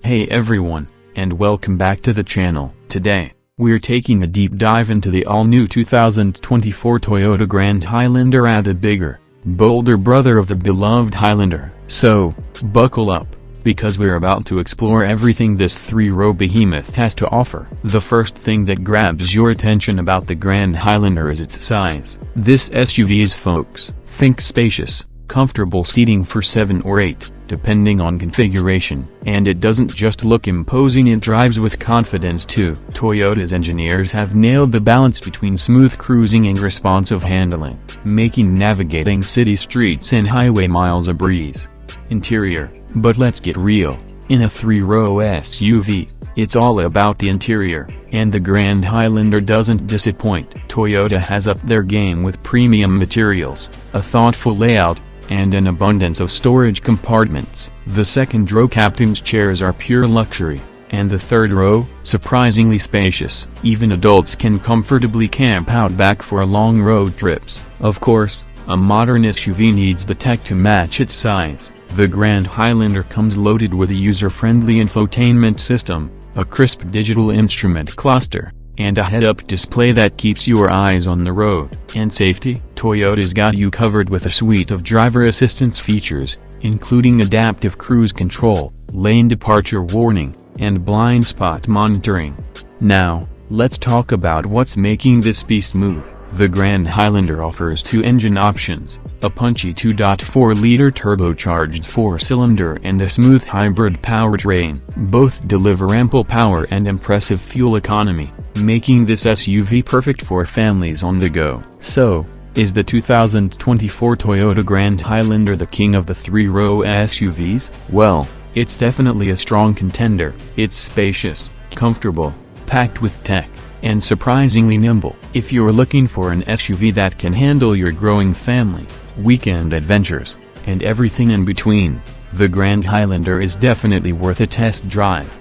Hey everyone, and welcome back to the channel. Today, we're taking a deep dive into the all-new 2024 Toyota Grand Highlander, the bigger, bolder brother of the beloved Highlander. So, buckle up, because we're about to explore everything this three-row behemoth has to offer. The first thing that grabs your attention about the Grand Highlander is its size. This SUV is, folks, think spacious, comfortable seating for 7 or 8. Depending on configuration. And it doesn't just look imposing, it drives with confidence too. Toyota's engineers have nailed the balance between smooth cruising and responsive handling, making navigating city streets and highway miles a breeze. Interior. But let's get real. In a three-row SUV, it's all about the interior, and the Grand Highlander doesn't disappoint. Toyota has upped their game with premium materials, a thoughtful layout, and an abundance of storage compartments. The second row captain's chairs are pure luxury, and the third row, surprisingly spacious. Even adults can comfortably camp out back for long road trips. Of course, a modern SUV needs the tech to match its size. The Grand Highlander comes loaded with a user-friendly infotainment system, a crisp digital instrument cluster, and a head-up display that keeps your eyes on the road. And safety? Toyota's got you covered with a suite of driver assistance features, including adaptive cruise control, lane departure warning, and blind spot monitoring. Now, let's talk about what's making this beast move. The Grand Highlander offers two engine options, a punchy 2.4-liter turbocharged 4-cylinder and a smooth hybrid powertrain. Both deliver ample power and impressive fuel economy, making this SUV perfect for families on the go. So, is the 2024 Toyota Grand Highlander the king of the three-row SUVs? Well, it's definitely a strong contender. It's spacious, comfortable, packed with tech, and surprisingly nimble. If you're looking for an SUV that can handle your growing family, weekend adventures, and everything in between, the Grand Highlander is definitely worth a test drive.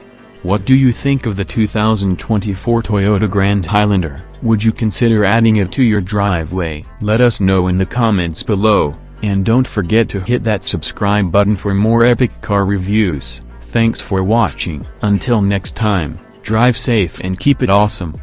What do you think of the 2024 Toyota Grand Highlander? Would you consider adding it to your driveway? Let us know in the comments below, and don't forget to hit that subscribe button for more epic car reviews. Thanks for watching. Until next time, drive safe and keep it awesome.